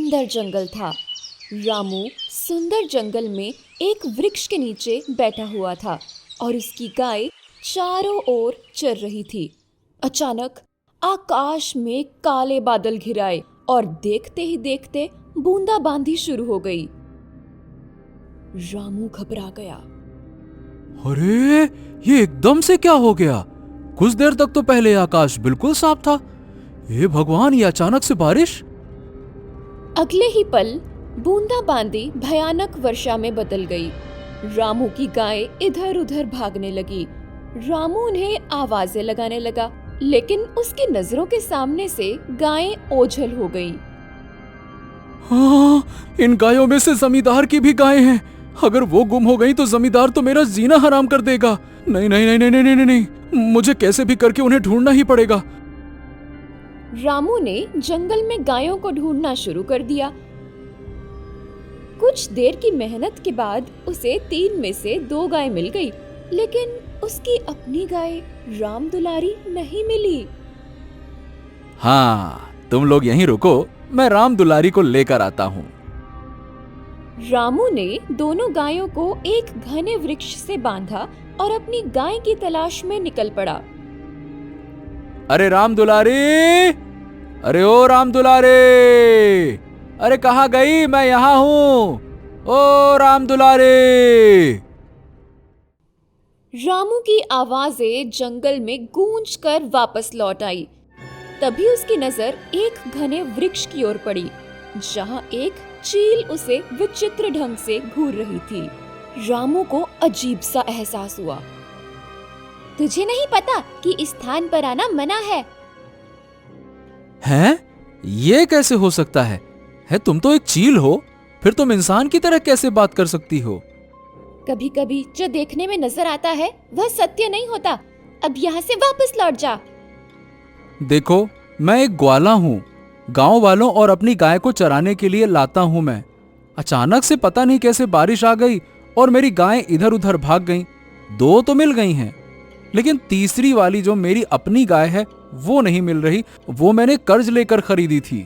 सुंदर जंगल था। रामू सुंदर जंगल में एक वृक्ष के नीचे बैठा हुआ था और उसकी गाय चारों ओर चर रही थी। अचानक आकाश में काले बादल घिर आए और देखते ही देखते बूंदाबांदी शुरू हो गई। रामू घबरा गया। अरे, ये एकदम से क्या हो गया? कुछ देर तक तो पहले आकाश बिल्कुल साफ था। हे भगवान, ये अचानक से बारिश! अगले ही पल बूंदाबांदी भयानक वर्षा में बदल गई। रामू की गाय इधर उधर भागने लगी। रामू उन्हें आवाजें लगाने लगा, लेकिन उसकी नजरों के सामने से गायें ओझल हो गई। हाँ, इन गायों में से जमींदार की भी गायें हैं। अगर वो गुम हो गई तो जमींदार तो मेरा जीना हराम कर देगा। नहीं नहीं नहीं नहीं नहीं नहीं नहीं, मुझे कैसे भी करके उन्हें ढूंढना ही पड़ेगा। रामू ने जंगल में गायों को ढूंढना शुरू कर दिया। कुछ देर की मेहनत के बाद उसे 3 में से 2 गाय मिल गई, लेकिन उसकी अपनी गाय राम दुलारी नहीं मिली। हाँ, तुम लोग यहीं रुको, मैं राम दुलारी को लेकर आता हूँ। रामू ने दोनों गायों को एक घने वृक्ष से बांधा और अपनी गाय की तलाश में निकल पड़ा। अरे राम दुलारी! अरे ओ राम दुलारी! अरे कहाँ गई? मैं यहाँ हूँ। ओ राम दुलारी! रामू की आवाजें जंगल में गूंजकर वापस लौट आई। तभी उसकी नजर एक घने वृक्ष की ओर पड़ी, जहाँ एक चील उसे विचित्र ढंग से घूर रही थी। रामू को अजीब सा एहसास हुआ। तुझे नहीं पता कि इस स्थान पर आना मना है? हैं? ये कैसे हो सकता है? तुम तो एक चील हो, फिर तुम इंसान की तरह कैसे बात कर सकती हो? कभी कभी जो देखने में नजर आता है वह सत्य नहीं होता। अब यहाँ से वापस लौट जा। देखो, मैं एक ग्वाला हूँ। गांव वालों और अपनी गाय को चराने के लिए लाता हूँ मैं। अचानक से पता नहीं कैसे बारिश आ गई और मेरी गायें इधर उधर भाग गईं। 2 तो मिल गई हैं, लेकिन तीसरी वाली जो मेरी अपनी गाय है वो नहीं मिल रही। वो मैंने कर्ज लेकर खरीदी थी।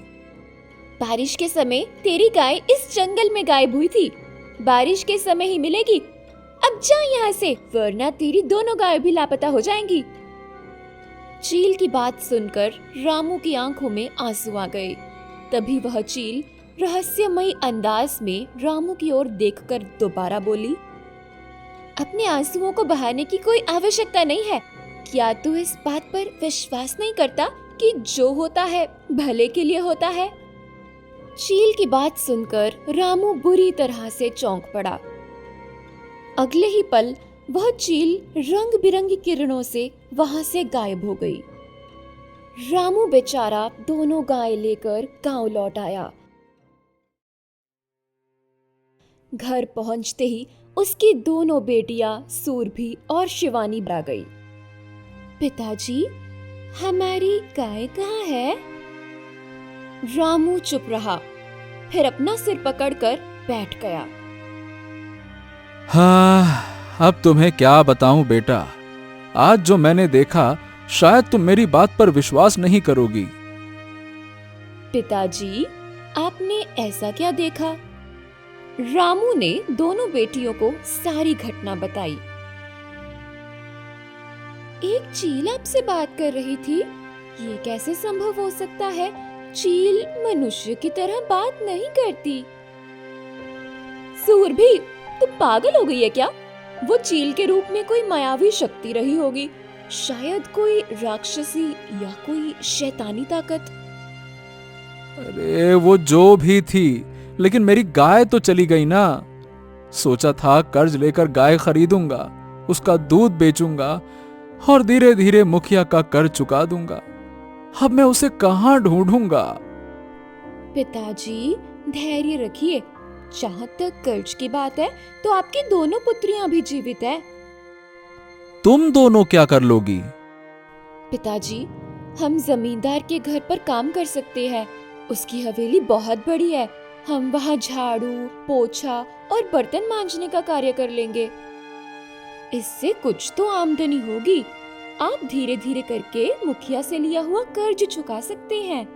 बारिश के समय तेरी गाय इस जंगल में गायब हुई थी। बारिश के समय ही मिलेगी। अब जा यहाँ से, वरना तेरी दोनों गाय भी लापता हो जाएंगी। चील की बात सुनकर रामू की आंखों में आंसू आ गए। तभी वह चील रहस्यमयी अंदाज में रामू की ओर देखकर दोबारा बोली, अपने आंसुओं को बहाने की कोई आवश्यकता नहीं है। क्या तू इस बात पर विश्वास नहीं करता कि जो होता है भले के लिए होता है? चील की बात सुनकर रामू बुरी तरह से चौंक पड़ा। अगले ही पल वह चील रंग बिरंगी किरणों से वहां से गायब हो गई। रामू बेचारा दोनों गाय लेकर गांव लौट आया। घर पहुंचते ही उसकी दोनों बेटियां सूरभि और शिवानी आ गई। पिताजी, हमारी गाय कहाँ है? रामू चुप रहा, फिर अपना सिर पकड़कर बैठ गया। हाँ, अब तुम्हें क्या बताऊं बेटा। आज जो मैंने देखा, शायद तुम मेरी बात पर विश्वास नहीं करोगी। पिताजी, आपने ऐसा क्या देखा? रामू ने दोनों बेटियों को सारी घटना बताई। एक चील आपसे बात कर रही थी? ये कैसे संभव हो सकता है? चील मनुष्य की तरह बात नहीं करती। सूरभि, तुम पागल हो गई है क्या? वो चील के रूप में कोई मायावी शक्ति रही होगी, शायद कोई राक्षसी या कोई शैतानी ताकत। अरे वो जो भी थी, लेकिन मेरी गाय तो चली गई ना। सोचा था कर्ज लेकर गाय खरीदूंगा, उसका दूध बेचूंगा और धीरे धीरे मुखिया का कर्ज चुका दूंगा। अब मैं उसे कहां ढूंढूंगा? पिताजी, धैर्य रखिए। जहाँ तक कर्ज की बात है, तो आपकी दोनों पुत्रियां भी जीवित है। तुम दोनों क्या कर लोगी? पिताजी, हम जमींदार के घर पर काम कर सकते हैं। उसकी हवेली बहुत बड़ी है। हम वहाँ झाड़ू, पोछा और बर्तन मांजने का कार्य कर लेंगे। इससे कुछ तो आमदनी होगी। आप धीरे धीरे करके मुखिया से लिया हुआ कर्ज चुका सकते हैं।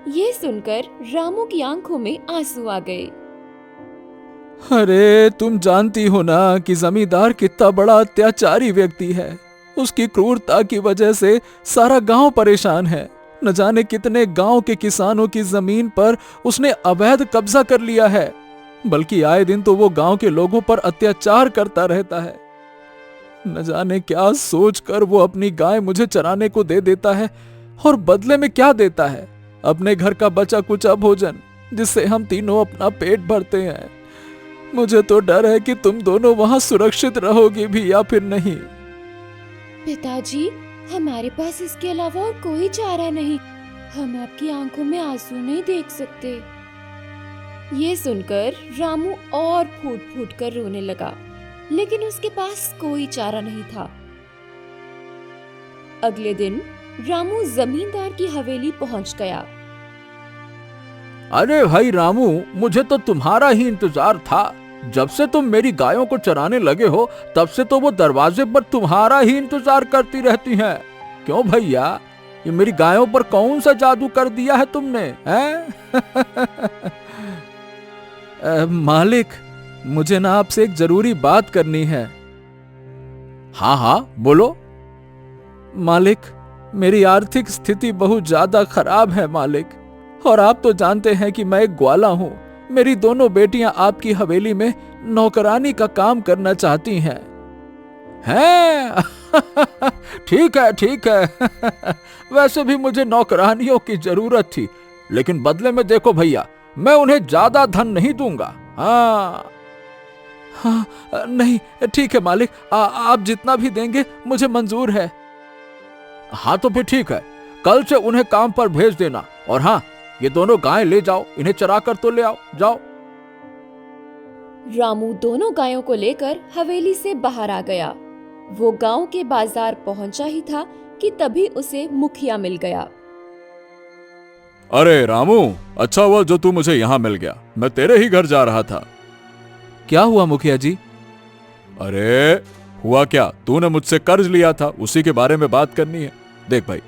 ये सुनकर रामू की आंखों में आंसू आ गए। अरे तुम जानती हो ना कि जमींदार कितना बड़ा अत्याचारी व्यक्ति है। उसकी क्रूरता की वजह से सारा गांव परेशान है। न जाने कितने गांव के किसानों की जमीन पर उसने अवैध कब्जा कर लिया है। बल्कि आए दिन तो वो गांव के लोगों पर अत्याचार करता रहता है। न जाने क्या सोचकर वो अपनी गाय मुझे चराने को दे देता है और बदले में क्या देता है, अपने घर का बचा कुचा भोजन, जिससे हम तीनों अपना पेट भरते हैं। मुझे तो डर है कि तुम दोनों वहां सुरक्षित रहोगी भी या फिर नहीं। पिताजी, हमारे पास इसके अलावा और कोई चारा नहीं। हम आपकी आंखों में आंसू नहीं देख सकते। ये सुनकर रामू और फूट फूट कर रोने लगा, लेकिन उसके पास कोई चारा नहीं था। अगले दिन रामू जमींदार की हवेली पहुंच गया। अरे भाई रामू, मुझे तो तुम्हारा ही इंतजार था। जब से तुम मेरी गायों को चराने लगे हो तब से तो वो दरवाजे पर तुम्हारा ही इंतजार करती रहती हैं। क्यों भैया, ये मेरी गायों पर कौन सा जादू कर दिया है तुमने, हैं? मालिक, मुझे ना आपसे एक जरूरी बात करनी है। हाँ हाँ बोलो। मालिक, मेरी आर्थिक स्थिति बहुत ज्यादा खराब है मालिक, और आप तो जानते हैं कि मैं एक ग्वाला हूं। मेरी दोनों बेटियां आपकी हवेली में नौकरानी का काम करना चाहती हैं। हैं? ठीक है ठीक है। वैसे भी मुझे नौकरानियों की जरूरत थी, लेकिन बदले में देखो भैया, मैं उन्हें ज्यादा धन नहीं दूंगा। हाँ हाँ, नहीं ठीक है मालिक, आप जितना भी देंगे मुझे मंजूर है। हाँ तो फिर ठीक है, कल से उन्हें काम पर भेज देना। और हाँ, ये दोनों गायें ले जाओ, इन्हें चरा कर तो ले आओ, जाओ। रामू दोनों गायों को लेकर हवेली से बाहर आ गया। वो गांव के बाजार पहुंचा ही था कि तभी उसे मुखिया मिल गया। अरे रामू, अच्छा हुआ जो तू मुझे यहाँ मिल गया। मैं तेरे ही घर जा रहा था। क्या हुआ मुखिया जी? अरे हुआ क्या, तूने मुझसे कर्ज लिया था, उसी के बारे में बात करनी है। देख भाई,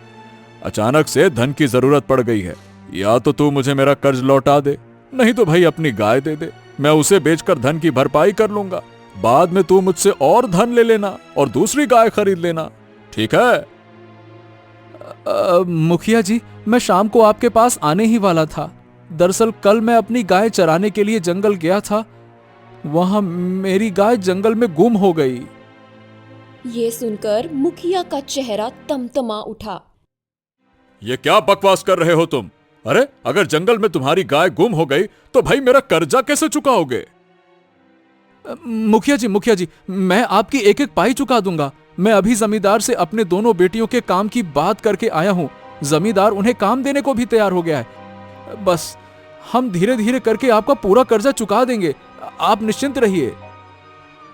अचानक से धन की जरूरत पड़ गई है। या तो तू मुझे मेरा कर्ज लौटा दे, नहीं तो भाई अपनी गाय दे दे। मैं उसे बेचकर धन की भरपाई कर लूंगा। बाद में तू मुझसे और धन ले लेना और दूसरी गाय खरीद लेना, ठीक है? मुखिया जी, मैं शाम को आपके पास आने ही वाला था। दरअसल कल मैं अपनी गाय चराने के लिए जंगल गया था। वहां मेरी गाय जंगल में गुम हो गई। ये सुनकर मुखिया का चेहरा तमतमा उठा। ये क्या बकवास कर रहे हो तुम? अरे अगर जंगल में तुम्हारी गाय गुम हो गई तो भाई मेरा कर्जा कैसे चुकाओगे? मुखिया जी, मैं आपकी एक एक पाई चुका दूंगा। मैं अभी जमींदार से अपने दोनों बेटियों के काम की बात करके आया हूँ। जमींदार उन्हें काम देने को भी तैयार हो गया है। बस हम धीरे धीरे करके आपका पूरा कर्जा चुका देंगे, आप निश्चिंत रहिए।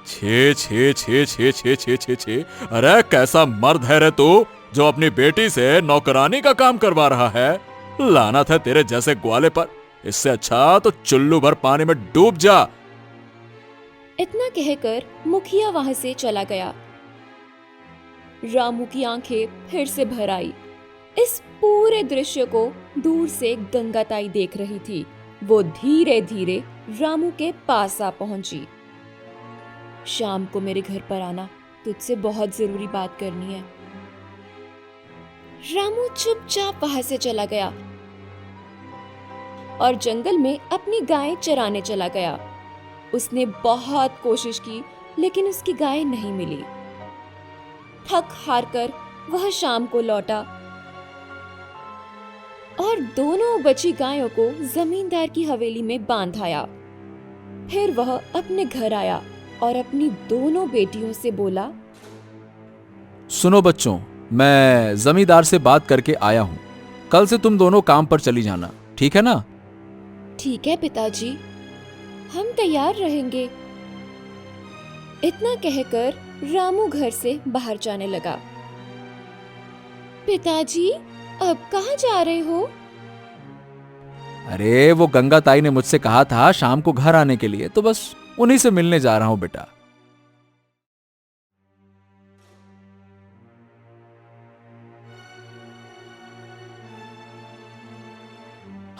छे छे छे छे छे छे छे छे, अरे कैसा मर्द है रे तू, जो अपनी बेटी से नौकरानी का काम करवा रहा है। लानत है तेरे जैसे ग्वाले पर। इससे अच्छा तो चुल्लू भर पानी में डूब जा। इतना कहकर मुखिया वहां से चला गया। रामू की आंखें फिर से भर आई। इस पूरे दृश्य को दूर से गंगाताई देख रही थी। वो धीरे धीरे रामू के पास आ पहुंची। शाम को मेरे घर पर आना, तुझसे बहुत जरूरी बात करनी है। रामू चुपचाप वहां से चला गया और जंगल में अपनी गाय चराने चला गया। उसने बहुत कोशिश की, लेकिन उसकी गाय नहीं मिली। थक हार कर वह शाम को लौटा और दोनों बची गायों को जमींदार की हवेली में बांध आया। फिर वह अपने घर आया और अपनी दोनों बेटियों से बोला, सुनो बच्चों, मैं जमींदार से बात करके आया हूँ। कल से तुम दोनों काम पर चली जाना, ठीक है ना? ठीक है पिताजी, हम तैयार रहेंगे। इतना कहकर रामू घर से बाहर जाने लगा। पिताजी, अब कहाँ जा रहे हो? अरे वो गंगा ताई ने मुझसे कहा था शाम को घर आने के लिए, तो बस उन्हीं से मिलने जा रहा हूं बेटा।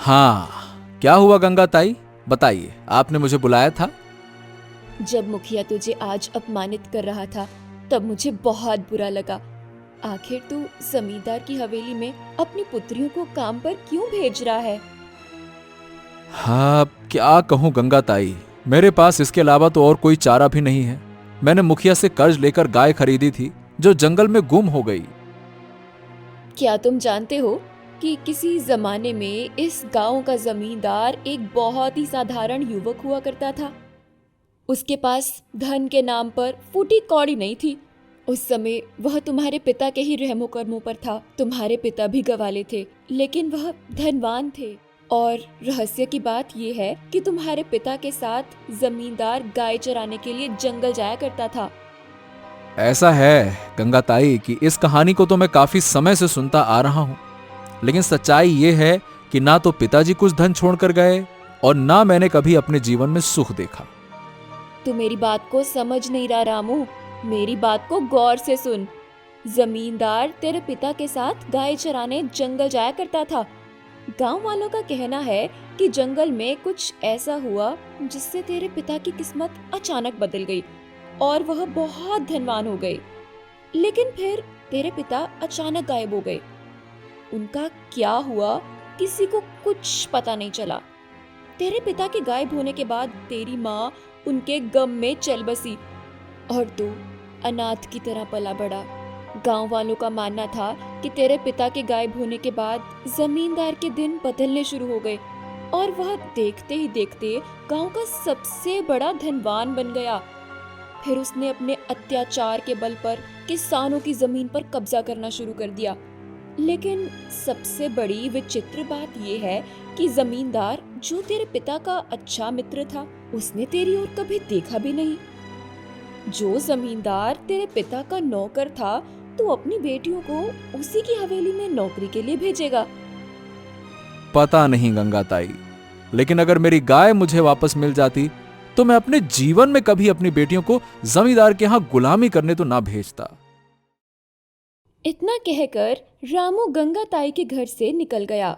हाँ, क्या हुआ गंगा ताई, बताइए, आपने मुझे बुलाया था? जब मुखिया तुझे आज अपमानित कर रहा था तब मुझे बहुत बुरा लगा। आखिर तू जमींदार की हवेली में अपनी पुत्रियों को काम पर क्यों भेज रहा है? हाँ, क्या कहूँ गंगा ताई, मेरे पास इसके अलावा तो और कोई चारा भी नहीं है। मैंने मुखिया से कर्ज लेकर गाय खरीदी थी जो जंगल में गुम हो गई। क्या तुम जानते हो कि किसी जमाने में इस गांव का जमींदार एक बहुत ही साधारण युवक हुआ करता था। उसके पास धन के नाम पर फूटी कौड़ी नहीं थी। उस समय वह तुम्हारे पिता के ही रहमो कर्मों पर था। तुम्हारे पिता भी गवाले थे, लेकिन वह धनवान थे। और रहस्य की बात यह है कि तुम्हारे पिता के साथ जमींदार गाय चराने के लिए जंगल जाया करता था। ऐसा है गंगा ताई कि इस कहानी को तो मैं काफी समय से सुनता आ रहा हूँ, लेकिन सच्चाई ये है कि ना तो पिताजी कुछ धन छोड़कर गए और ना मैंने कभी अपने जीवन में सुख देखा। तू मेरी बात को समझ नहीं रहा रामू, मेरी बात को गौर से सुन। जमींदार तेरे पिता के साथ गाय चराने जंगल जाया करता था। गांव वालों का कहना है कि जंगल में कुछ ऐसा हुआ जिससे तेरे पिता की किस्मत अचानक बदल गई और वह बहुत धनवान हो गए। लेकिन फिर तेरे पिता अचानक गायब हो गए। उनका क्या हुआ किसी को कुछ पता नहीं चला। तेरे पिता के गायब होने के बाद तेरी माँ उनके गम में चल बसी और तू अनाथ की तरह पला बढ़ा। गांव वालों का मानना था कि तेरे पिता के गायब होने के बाद जमींदार के दिन बदलने शुरू हो गए और वह देखते ही देखते गांव का सबसे बड़ा धनवान बन गया। फिर उसने अपने अत्याचार के बल पर किसानों की जमीन पर कब्जा करना शुरू कर दिया। लेकिन सबसे बड़ी विचित्र बात यह है कि जमींदार जो तेरे पिता का अच्छा मित्र था, उसने तेरी ओर कभी देखा भी नहीं। जो जमींदार तेरे पिता का नौकर था, तो अपनी बेटियों को उसी की हवेली में नौकरी के लिए भेजेगा। पता नहीं गंगा ताई, लेकिन अगर मेरी गाय मुझे वापस मिल जाती तो मैं अपने जीवन में कभी अपनी बेटियों को जमींदार के यहाँ गुलामी करने तो ना भेजता। इतना कहकर रामू गंगा ताई के घर से निकल गया।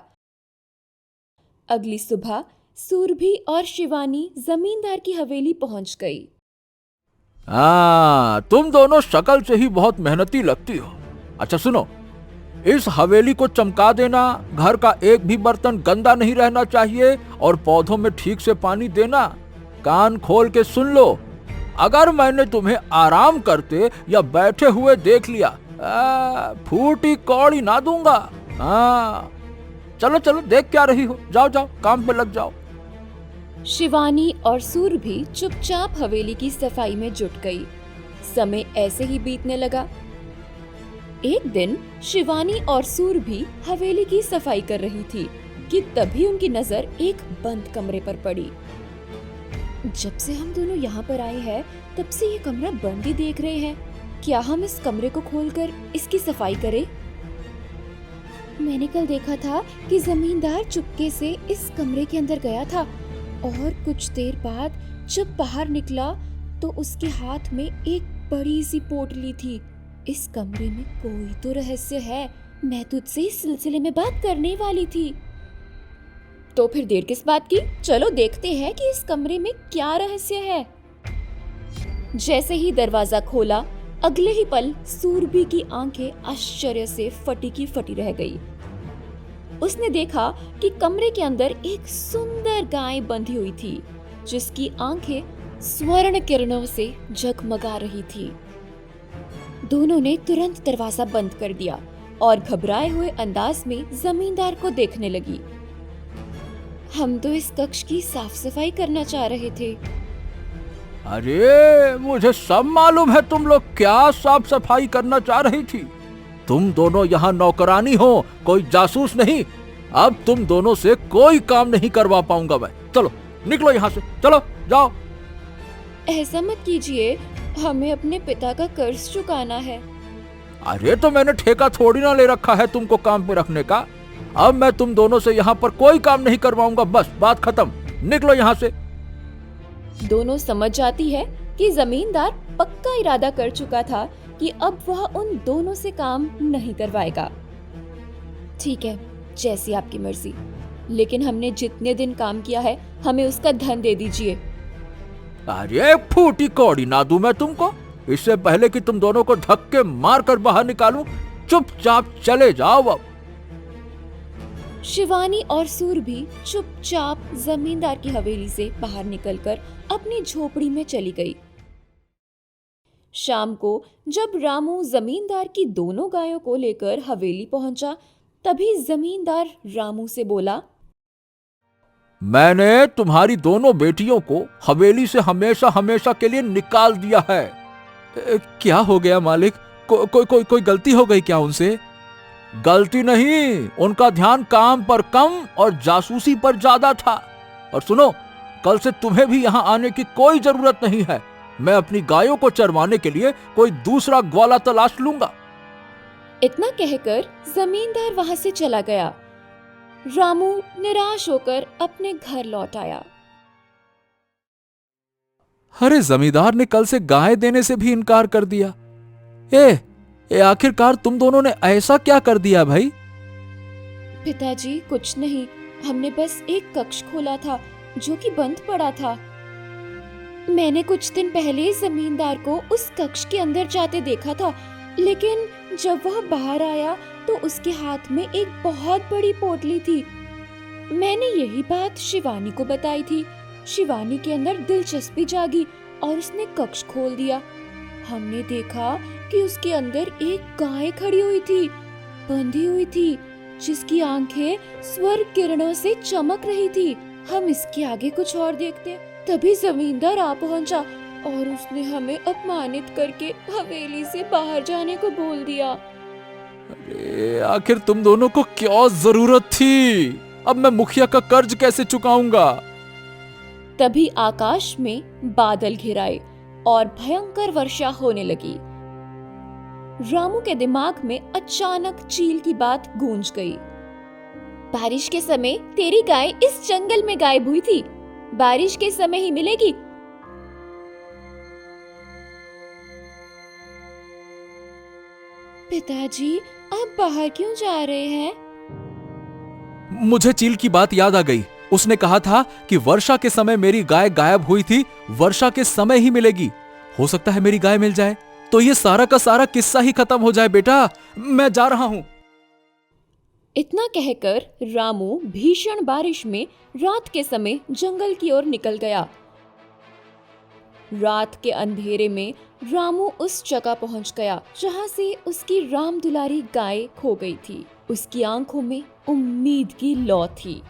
अगली सुबह सुरभि और शिवानी जमींदार की हवेली पहुंच गई। तुम दोनों शक्ल से ही बहुत मेहनती लगती हो। अच्छा सुनो, इस हवेली को चमका देना, घर का एक भी बर्तन गंदा नहीं रहना चाहिए और पौधों में ठीक से पानी देना। कान खोल के सुन लो, अगर मैंने तुम्हें आराम करते या बैठे हुए देख लिया, फूटी कौड़ी ना दूंगा। चलो चलो, देख क्या रही हो, जाओ जाओ काम पे लग जाओ। शिवानी और सुरभि चुपचाप हवेली की सफाई में जुट गई। समय ऐसे ही बीतने लगा। एक दिन शिवानी और सुरभि हवेली की सफाई कर रही थी कि तभी उनकी नजर एक बंद कमरे पर पड़ी। जब से हम दोनों यहाँ पर आए हैं, तब से ये कमरा बंद ही देख रहे हैं। क्या हम इस कमरे को खोलकर इसकी सफाई करें? मैंने कल देखा था कि जमींदार चुपके से इस कमरे के अंदर गया था और कुछ देर बाद जब बाहर निकला तो उसके हाथ में एक बड़ी सी पोटली थी। इस कमरे में कोई तो रहस्य है। मैं तुझसे इस सिलसिले में बात करने वाली थी। तो फिर देर किस बात की? चलो देखते हैं कि इस कमरे में क्या रहस्य है। जैसे ही दरवाजा खोला, अगले ही पल सुरभि की आंखें आश्चर्य से फटी की फटी रह गई। उसने देखा कि कमरे के अंदर एक सुंदर गाय बंधी हुई थी, जिसकी आंखें स्वर्ण किरणों से जगमगा रही थी। दोनों ने तुरंत दरवाजा बंद कर दिया और घबराए हुए अंदाज में जमींदार को देखने लगी। हम तो इस कक्ष की साफ सफाई करना चाह रहे थे। अरे मुझे सब मालूम है तुम लोग क्या साफ सफाई करना चाह रही थी। तुम दोनों यहाँ नौकरानी हो, कोई जासूस नहीं। अब तुम दोनों से कोई काम नहीं करवा पाऊंगा मैं। चलो निकलो यहाँ से, चलो जाओ। ऐसा मत कीजिए, हमें अपने पिता का कर्ज चुकाना है। अरे तो मैंने ठेका थोड़ी ना ले रखा है तुमको काम पे रखने का। अब मैं तुम दोनों से यहाँ पर कोई काम नहीं करवाऊंगा, बस बात खत्म। निकलो यहाँ से। दोनों समझ जाती है कि जमींदार पक्का इरादा कर चुका था कि अब वह उन दोनों से काम नहीं करवाएगा। ठीक है, जैसी आपकी मर्जी। लेकिन हमने जितने दिन काम किया है हमें उसका धन दे दीजिए। अरे फूटी कौड़ी ना दूं मैं तुमको? इससे पहले कि तुम दोनों को धक्के मार कर बाहर निकालूं, चुपचाप चले जाओ अब। शिवानी और सुरभि चुपचाप जमींदार की हवेली से बाहर निकलकर अपनी झोपड़ी में चली गई। शाम को जब रामू जमींदार की दोनों गायों को लेकर हवेली पहुंचा, तभी जमींदार रामू से बोला, मैंने तुम्हारी दोनों बेटियों को हवेली से हमेशा हमेशा के लिए निकाल दिया है। क्या हो गया मालिक? कोई गलती हो गई क्या उनसे? गलती नहीं, उनका ध्यान काम पर कम और जासूसी पर ज्यादा था। और सुनो, कल से तुम्हें भी यहाँ आने की कोई जरूरत नहीं है। मैं अपनी गायों को चरवाने के लिए कोई दूसरा ग्वाला तलाश लूंगा। इतना कहकर जमींदार वहां से चला गया। रामू निराश होकर अपने घर लौट आया। अरे जमींदार ने कल से गाय देने से भी इनकार कर दिया। आखिरकार तुम दोनों ने ऐसा क्या कर दिया भाई? पिताजी कुछ नहीं, हमने बस एक कक्ष खोला था जो कि बंद पड़ा था। मैंने कुछ दिन पहले जमींदार को उस कक्ष के अंदर जाते देखा था, लेकिन जब वह बाहर आया तो उसके हाथ में एक बहुत बड़ी पोटली थी। मैंने यही बात शिवानी को बताई थी। शिवानी के अंदर दिलचस्पी जागी और उसने कक्ष खोल दिया। हमने देखा कि उसके अंदर एक गाय खड़ी हुई थी, बंधी हुई थी, जिसकी आंखें स्वर्ग किरणों से चमक रही थी। हम इसके आगे कुछ और देखते, तभी जमींदार आ पहुंचा और उसने हमें अपमानित करके हवेली से बाहर जाने को बोल दिया। अरे आखिर तुम दोनों को क्या जरूरत थी? अब मैं मुखिया का कर्ज कैसे चुकाऊंगा? तभी आकाश में बादल घिराए और भयंकर वर्षा होने लगी। रामू के दिमाग में अचानक चील की बात गूंज गई। बारिश के समय तेरी गाय इस जंगल में गायब हुई थी, बारिश के समय ही मिलेगी। पिताजी आप बाहर क्यों जा रहे हैं? मुझे चील की बात याद आ गई। उसने कहा था कि वर्षा के समय मेरी गाय गायब हुई थी, वर्षा के समय ही मिलेगी। हो सकता है मेरी गाय मिल जाए तो ये सारा का सारा किस्सा ही खत्म हो जाए। बेटा मैं जा रहा हूं। इतना कहकर रामू भीषण बारिश में रात के समय जंगल की ओर निकल गया। रात के अंधेरे में रामू उस जगह पहुंच गया जहां से उसकी राम दुलारी गाय खो गई थी। उसकी आंखों में उम्मीद की लौ थी।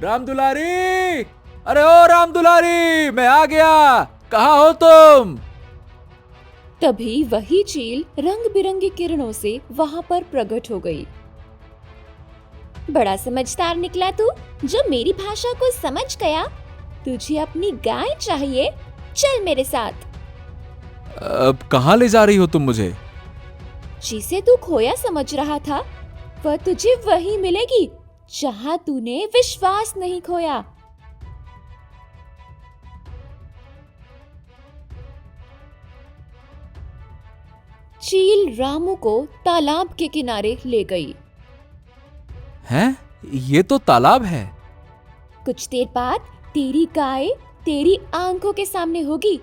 राम दुलारी, अरे ओ राम दुलारी, मैं आ गया, कहाँ हो तुम? तभी वही चील रंग बिरंगी किरणों से वहां पर प्रकट हो गई। बड़ा समझदार निकला तू, जो मेरी भाषा को समझ गया। तुझे अपनी गाय चाहिए, चल मेरे साथ। अब कहाँ ले जा रही हो तुम मुझे? जिसे तू खोया समझ रहा था, वह तुझे वही मिलेगी जहां तूने विश्वास नहीं खोया। चील रामू को तालाब के किनारे ले गई। हैं? ये तो तालाब है। कुछ देर बाद तेरी गाय तेरी आंखों के सामने होगी।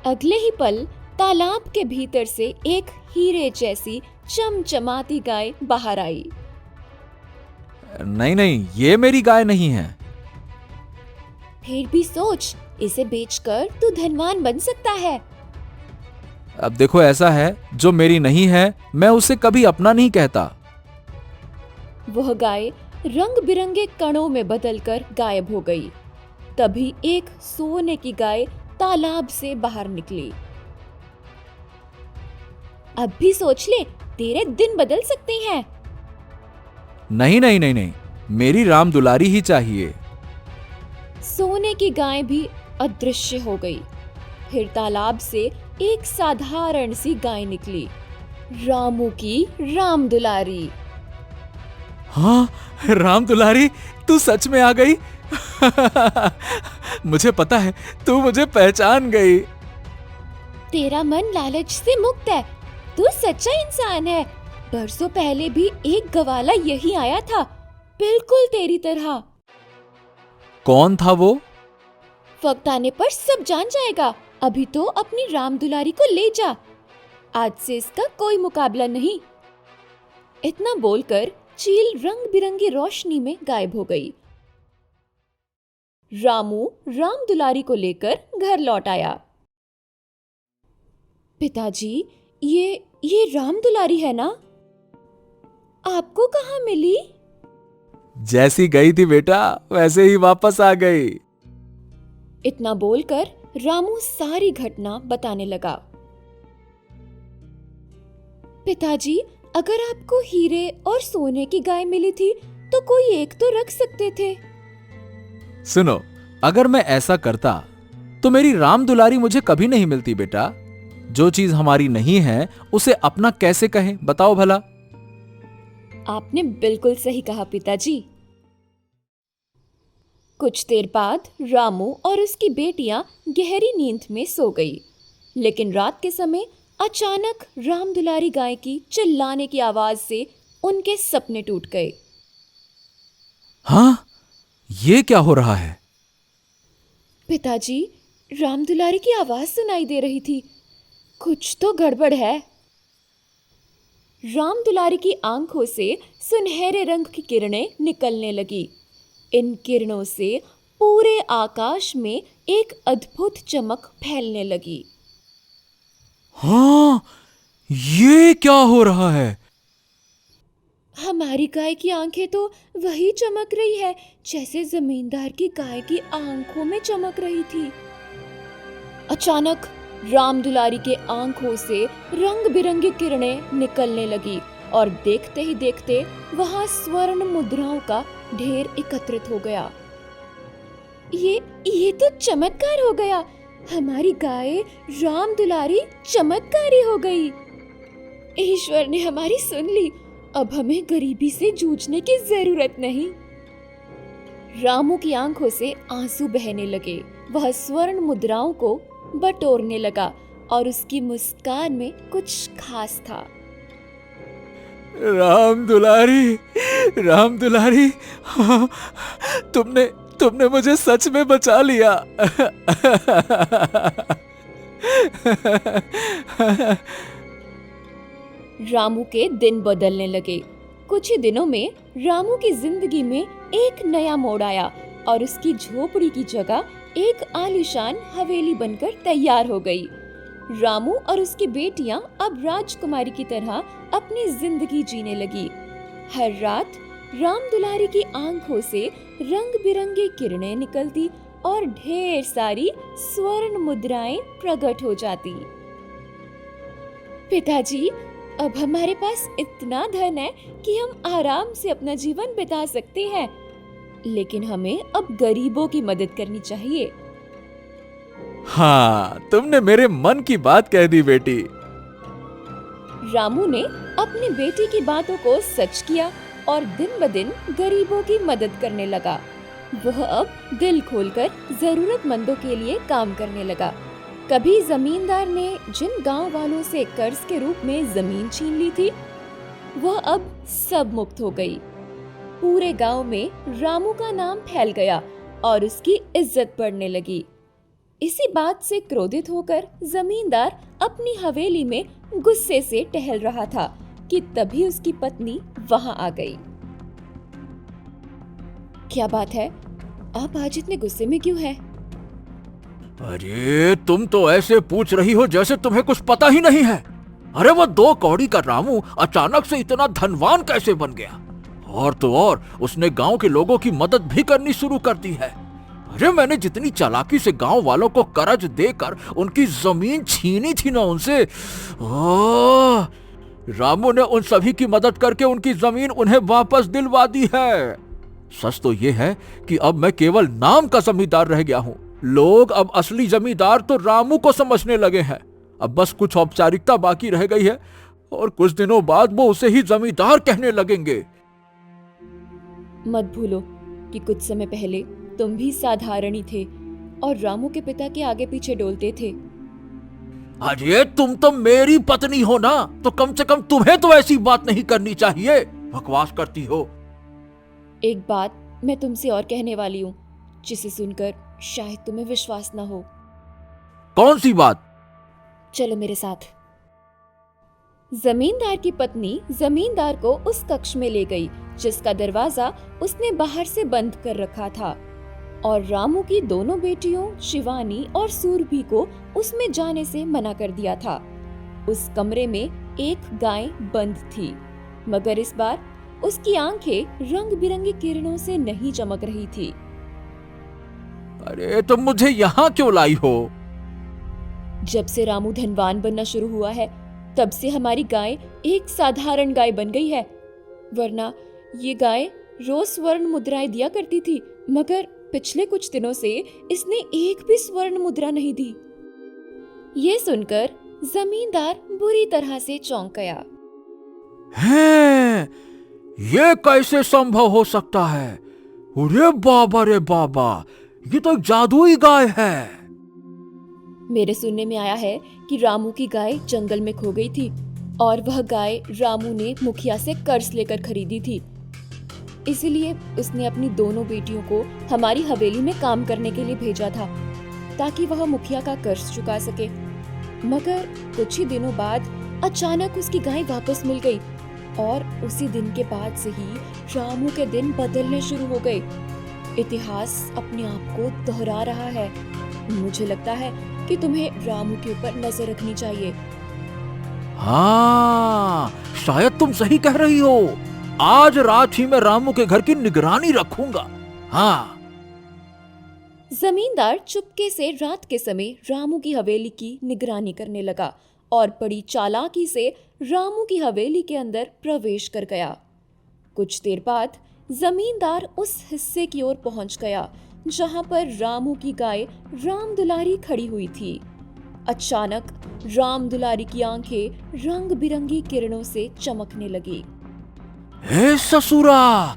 अगले ही पल तालाब के भीतर से एक हीरे जैसी चमचमाती गाय बाहर आई। नहीं नहीं, ये मेरी गाय नहीं है। फिर भी सोच, इसे बेचकर तू धनवान बन सकता है। अब देखो, ऐसा है जो मेरी नहीं है मैं उसे कभी अपना नहीं कहता। वह गाय रंग बिरंगे कणों में बदलकर गायब हो गई। तभी एक सोने की गाय तालाब से बाहर निकली। अब भी सोच ले, तेरे दिन बदल सकते हैं। नहीं नहीं नहीं नहीं, मेरी राम दुलारी ही चाहिए। सोने की गाय भी अदृश्य हो गई। फिर तालाब से एक साधारण सी गाय निकली, रामू की राम दुलारी। हाँ, राम दुलारी, तू सच में आ गई। मुझे पता है तू मुझे पहचान गई। तेरा मन लालच से मुक्त है, तू सच्चा इंसान है। बरसों पहले भी एक गवाला यही आया था, बिल्कुल तेरी तरह। कौन था वो? वक्त आने पर सब जान जाएगा। अभी तो अपनी राम दुलारी को ले जा। आज से इसका कोई मुकाबला नहीं। इतना बोलकर चील रंग बिरंगी रोशनी में गायब हो गई। रामू राम दुलारी को लेकर घर लौट आया। पिताजी, ये राम दुलारी है ना? आपको कहाँ मिली? जैसी गई थी बेटा वैसे ही वापस आ गई। इतना बोलकर रामू सारी घटना बताने लगा। पिताजी, अगर आपको हीरे और सोने की गाय मिली थी तो कोई एक तो रख सकते थे। सुनो, अगर मैं ऐसा करता तो मेरी राम दुलारी मुझे कभी नहीं मिलती बेटा। जो चीज हमारी नहीं है उसे अपना कैसे कहें, बताओ भला। आपने बिल्कुल सही कहा पिताजी। कुछ देर बाद रामू और उसकी बेटियां गहरी नींद में सो गई। लेकिन रात के समय अचानक राम दुलारी गाय की चिल्लाने की आवाज से उनके सपने टूट गए। हाँ, ये क्या हो रहा है? पिताजी, राम दुलारी की आवाज सुनाई दे रही थी। कुछ तो गड़बड़ है। राम दुलारी की आंखों से सुनहरे रंग की किरणें निकलने लगी। इन किरणों से पूरे आकाश में एक अद्भुत चमक फैलने लगी। हाँ, ये क्या हो रहा है? हमारी गाय की आंखें तो वही चमक रही है जैसे जमींदार की गाय की आंखों में चमक रही थी। अचानक राम दुलारी के आंखों से रंग बिरंगी किरणें निकलने लगी और देखते ही देखते वहां स्वर्ण मुद्राओं का ढेर एकत्रित हो गया। ये तो चमत्कार हो गया। हमारी गाय राम दुलारी चमत्कारी हो गई। ईश्वर ने हमारी सुन ली। अब हमें गरीबी से जूझने की जरूरत नहीं। रामू की आंखों से आंसू बहने लगे। वह स्वर्ण मुद्राओं को बटोरने लगा और उसकी मुस्कान में कुछ खास था। राम दुलारी, हाँ, तुमने मुझे सच में बचा लिया। रामू के दिन बदलने लगे। कुछ ही दिनों में रामू की जिंदगी में एक नया मोड़ आया और उसकी झोपड़ी की जगह एक आलीशान हवेली बनकर तैयार हो गई। रामू और उसकी बेटियां अब राजकुमारी की तरह अपनी जिंदगी जीने लगी। हर रात राम दुलारी की आंखों से रंग बिरंगी किरणें निकलती और ढेर सारी स्वर्ण मुद्राएं प्रकट हो जाती। पिताजी, अब हमारे पास इतना धन है कि हम आराम से अपना जीवन बिता सकते हैं। लेकिन हमें अब गरीबों की मदद करनी चाहिए। हाँ, तुमने मेरे मन की बात कह दी बेटी। रामू ने अपनी बेटी की बातों को सच किया और दिन ब दिन गरीबों की मदद करने लगा। वह अब दिल खोलकर जरूरतमंदों के लिए काम करने लगा। कभी जमींदार ने जिन गांव वालों से कर्ज के रूप में जमीन छीन ली थी, वह अब सब मुक्त हो गई। पूरे गांव में रामू का नाम फैल गया और उसकी इज्जत बढ़ने लगी। इसी बात से क्रोधित होकर जमींदार अपनी हवेली में गुस्से से टहल रहा था कि तभी उसकी पत्नी वहां आ गई। क्या बात है? आप आज इतने गुस्से में क्यों हैं? अरे तुम तो ऐसे पूछ रही हो जैसे तुम्हें कुछ पता ही नहीं है। अरे वो 2 कौड़ी का रामू अचानक से इतना धनवान कैसे बन गया? और तो और उसने गांव के लोगों की मदद भी करनी शुरू कर दी है। अरे मैंने जितनी चालाकी से गांव वालों को कर्ज देकर उनकी जमीन छीनी थी ना उनसे, रामू ने उन सभी की मदद करके उनकी जमीन उन्हें वापस दिलवा दी है। सच तो ये है कि अब मैं केवल नाम का जमींदार रह गया हूँ। लोग अब असली जमींदार तो रामू को समझने लगे हैं। अब बस कुछ औपचारिकता बाकी रह गई है और कुछ दिनों बाद वो उसे ही जमींदार कहने लगेंगे। मत भूलो कि कुछ समय पहले तुम भी साधारण ही थे और रामू के पिता के आगे पीछे डोलते थे। अरे तुम तो मेरी पत्नी हो ना, तो कम से कम तुम्हें तो ऐसी बात नहीं करनी चाहिए। बकवास करती हो। एक बात मैं तुमसे और कहने वाली हूँ, जिसे सुनकर शायद तुम्हें विश्वास ना हो। कौन सी बात? चलो मेरे साथ। जमींदार की पत्नी जमींदार को उस कक्ष में ले गई जिसका दरवाजा उसने बाहर से बंद कर रखा था, और रामू की दोनों बेटियों शिवानी और सूरभि को उसमें जाने से मना कर दिया था। उस कमरे में एक गाय बंद थी, मगर इस बार उसकी आंखें रंग बिरंगी किरणों से नहीं चमक रही थी। अरे तुम मुझे यहाँ क्यों लाई हो? जब से रामू धनवान बनना शुरू हुआ है, तब से हमारी गाय एक साधारण गाय बन गई है। वरना ये गाय रोज स्वर्ण मुद्राएं दिया करती थी, मगर पिछले कुछ दिनों से इसने एक भी स्वर्ण मुद्रा नहीं दी। ये सुनकर जमींदार बुरी तरह से चौंक गया। हैं, ये कैसे संभव हो सकता है? अरे बाबा रे बाबा, ये तो एक जादुई गाय है। मेरे सुनने में आया है कि रामू की गाय जंगल में खो गई थी, और वह गाय रामू ने मुखिया से कर्ज लेकर खरीदी थी। इसलिए उसने अपनी दोनों बेटियों को हमारी हवेली में काम करने के लिए भेजा था, ताकि वह मुखिया का कर्ज चुका सके। मगर कुछ ही दिनों बाद अचानक उसकी गाय वापस मिल गई, और उसी दिन के बाद से ही रामू के दिन बदलने शुरू हो गए। इतिहास अपने आप को दोहरा रहा है। मुझे लगता है कि तुम्हें रामू के ऊपर नजर रखनी चाहिए। हाँ, शायद तुम सही कह रही हो। आज रात ही मैं रामू के घर की निगरानी रखूंगा। हाँ। जमींदार चुपके से रात के समय रामू की हवेली की निगरानी करने लगा, और बड़ी चालाकी से रामू की हवेली के अंदर प्रवेश कर गया। कुछ देर बाद जमींदार उस हिस्से की ओर पहुंच गया जहां पर रामू की गाय राम दुलारी खड़ी हुई थी। अचानक राम दुलारी की आंखें रंग बिरंगी किरणों से चमकने लगी। हे ससुरा,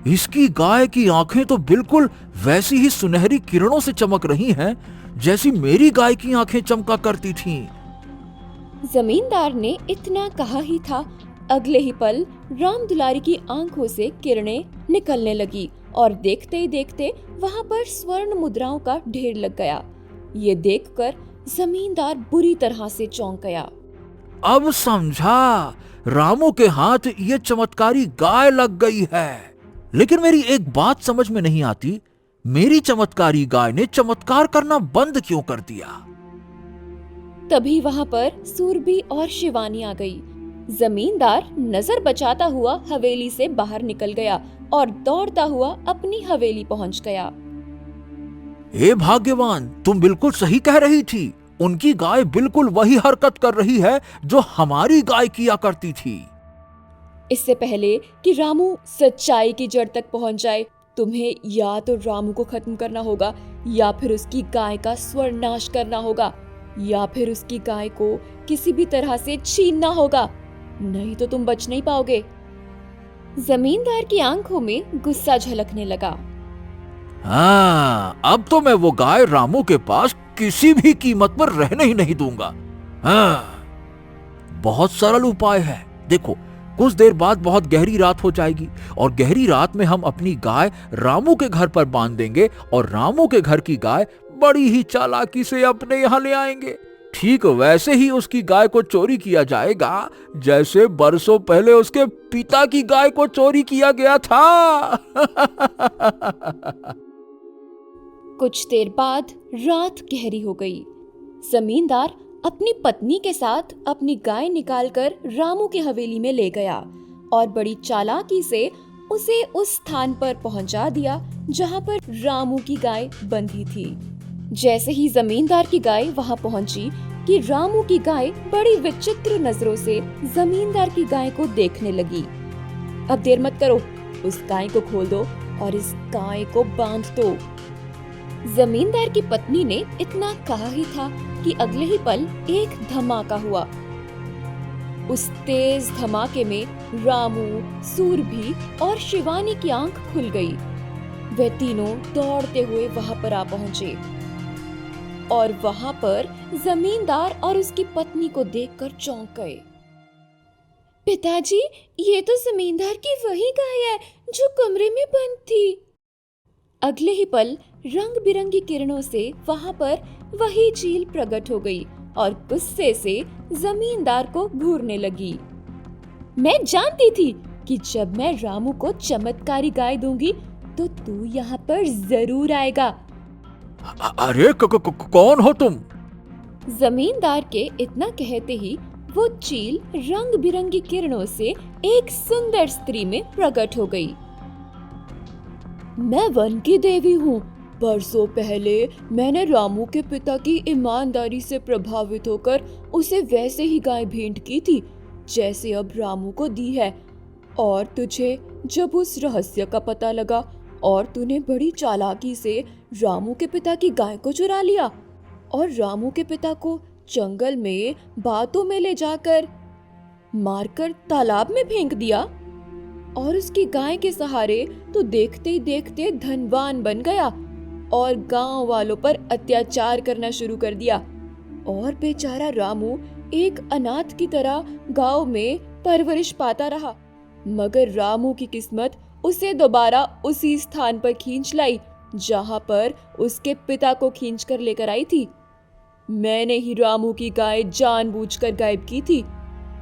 इसकी गाय की आंखें तो बिल्कुल वैसी ही सुनहरी किरणों से चमक रही हैं जैसी मेरी गाय की आंखें चमका करती थीं। जमींदार ने इतना कहा ही था, अगले ही पल राम दुलारी की आंखों से किरणें निकलने लगी, और देखते ही देखते वहां पर स्वर्ण मुद्राओं का ढेर लग गया। ये देखकर जमींदार बुरी तरह से चौंक गया। अब समझा, रामू के हाथ ये चमत्कारी गाय लग गई है। लेकिन मेरी एक बात समझ में नहीं आती, मेरी चमत्कारी गाय ने चमत्कार करना बंद क्यों कर दिया? तभी वहां पर सूरभि और शिवानी आ गई। जमींदार नजर बचाता हुआ हवेली से बाहर निकल गया और दौड़ता हुआ अपनी हवेली पहुंच गया। हे भाग्यवान, तुम बिल्कुल सही कह रही थी। उनकी गाय बिल्कुल वही हरकत कर रही है जो हमारी गाय किया करती थी। इससे पहले कि रामू सच्चाई की जड़ तक पहुंच जाए, तुम्हें या तो रामू को खत्म करना होगा, या फिर उसकी गाय का स्वर्णाश करना होगा, या फिर उसकी गाय को किसी भी तरह से छीनना होगा, नहीं तो तुम बच नहीं पाओगे। जमींदार की आंखों में गुस्सा झलकने लगा। हाँ, अब तो मैं वो गाय रामू के पास किसी भी कीमत पर रहने ही नहीं दूंगा। हाँ, बहुत सरल उपाय है। देखो, कुछ देर बाद बहुत गहरी रात हो जाएगी, और गहरी रात में हम अपनी गाय रामू के घर पर बांध देंगे, और रामू के घर की गाय बड़ी ही चालाकी से अपने यहाँ ले आएंगे। ठीक वैसे ही उसकी गाय को चोरी किया जाएगा जैसे बरसों पहले उसके पिता की गाय को चोरी किया गया था। कुछ देर बाद रात गहरी हो गई। जमींदार अपनी पत्नी के साथ अपनी गाय निकालकर रामू की हवेली में ले गया, और बड़ी चालाकी से उसे उस स्थान पर पहुंचा दिया जहां पर रामू की गाय बंधी थी। जैसे ही जमींदार की गाय वहां पहुंची कि रामू की गाय बड़ी विचित्र नजरों से जमींदार की गाय को देखने लगी। अब देर मत करो, उस गाय को खोल दो और इस गाय को बांध दो। जमींदार की पत्नी ने इतना कहा ही था कि अगले ही पल एक धमाका हुआ। उस तेज धमाके में रामू, सूरभि और शिवानी की आंख खुल गई। वे तीनों दौड़ते हुए वहां पर आ पहुंचे, और वहां पर जमींदार और उसकी पत्नी को देखकर चौंक गए। पिताजी, ये तो जमींदार की वही गाय है जो कमरे में बंद थी। अगले ही पल रंग बिरंगी किरणों से वहां पर वही चील प्रकट हो गई और गुस्से से जमींदार को घूरने लगी। मैं जानती थी कि जब मैं रामू को चमत्कारी गाय दूंगी तो तू यहाँ पर जरूर आएगा। अरे कौन हो तुम? जमींदार के इतना कहते ही वो चील रंग बिरंगी किरणों से एक सुंदर स्त्री में प्रकट हो गई। मैं वन की देवी हूँ। बरसों पहले मैंने रामू के पिता की ईमानदारी से प्रभावित होकर उसे वैसे ही गाय भेंट की थी जैसे अब रामू को दी है। और तुझे जब उस रहस्य का पता लगा और तूने बड़ी चालाकी से रामू के पिता की गाय को चुरा लिया और रामू के पिता को जंगल में बातों में ले जाकर मारकर तालाब में फेंक दिया और उसकी गाय के सहारे तो देखते ही देखते धनवान बन गया और गांव वालों पर अत्याचार करना शुरू कर दिया। और बेचारा रामू एक अनाथ की तरह गांव में परवरिश पाता रहा। मगर रामू की किस्मत उसे दोबारा उसी स्थान पर खींच लाई जहां पर उसके पिता को खींच कर लेकर आई थी। मैंने ही रामू की गाय जानबूझकर गायब की थी,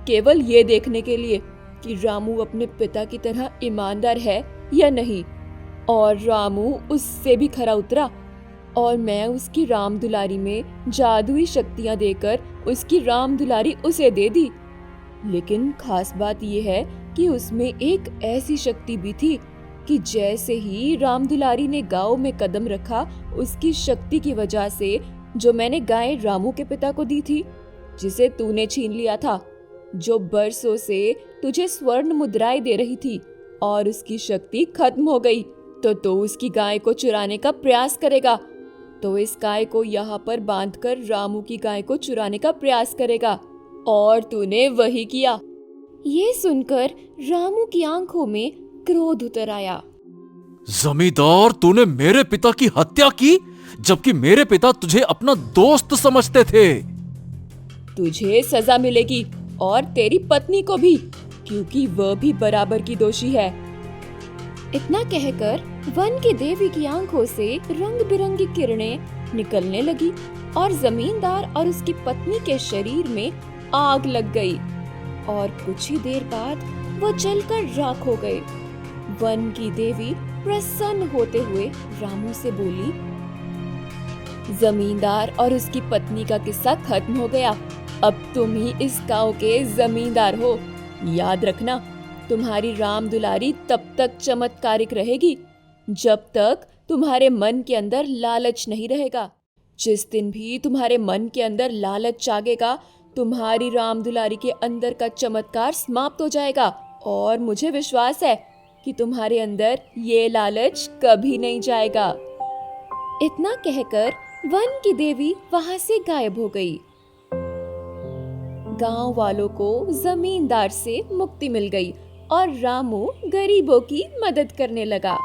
केवल ये देखने के लिए कि रामू अपने पिता की तरह ईमानदार है या नहीं। और रामू उससे भी खरा उतरा और मैं उसकी राम दुलारी में जादुई शक्तियां देकर उसकी राम दुलारी उसे दे दी। लेकिन खास बात यह है कि उसमें एक ऐसी शक्ति भी थी कि जैसे ही राम दुलारी ने गांव में कदम रखा, उसकी शक्ति की वजह से जो मैंने गाय रामू के पिता को दी थी, जिसे तूने छीन लिया था, जो बरसों से तुझे स्वर्ण मुद्राएं दे रही थी, और उसकी शक्ति खत्म हो गई, तो तू उसकी गाय को चुराने का प्रयास करेगा। तो इस गाय को यहाँ पर बांधकर रामू की गाय को चुराने का प्रयास करेगा। और तूने वही किया। ये सुनकर रामू की आंखों में क्रोध उतर आया। जमींदार, तूने मेरे पिता की हत्या की जबकि मेरे पिता तुझे अपना दोस्त समझते थे। तुझे सजा मिलेगी और तेरी पत्नी को भी, क्योंकि वह भी बराबर की दोषी है। इतना कहकर वन की देवी की आंखों से रंग बिरंगी किरणें निकलने लगी और जमींदार और उसकी पत्नी के शरीर में आग लग गई और कुछ ही देर बाद वो जलकर राख हो गए। वन की देवी प्रसन्न होते हुए रामू से बोली, जमींदार और उसकी पत्नी का किस्सा खत्म हो गया। अब तुम ही इस गांव के जमींदार हो। याद रखना, तुम्हारी राम दुलारी तब तक चमत्कारिक रहेगी जब तक तुम्हारे मन के अंदर लालच नहीं रहेगा। जिस दिन भी तुम्हारे मन के अंदर लालच जागेगा, तुम्हारी राम दुलारी के अंदर का चमत्कार समाप्त हो जाएगा। और मुझे विश्वास है कि तुम्हारे अंदर ये लालच कभी नहीं जाएगा। इतना कहकर वन की देवी वहां से गायब हो गई। गांव वालों को जमींदार से मुक्ति मिल गई और रामू गरीबों की मदद करने लगा।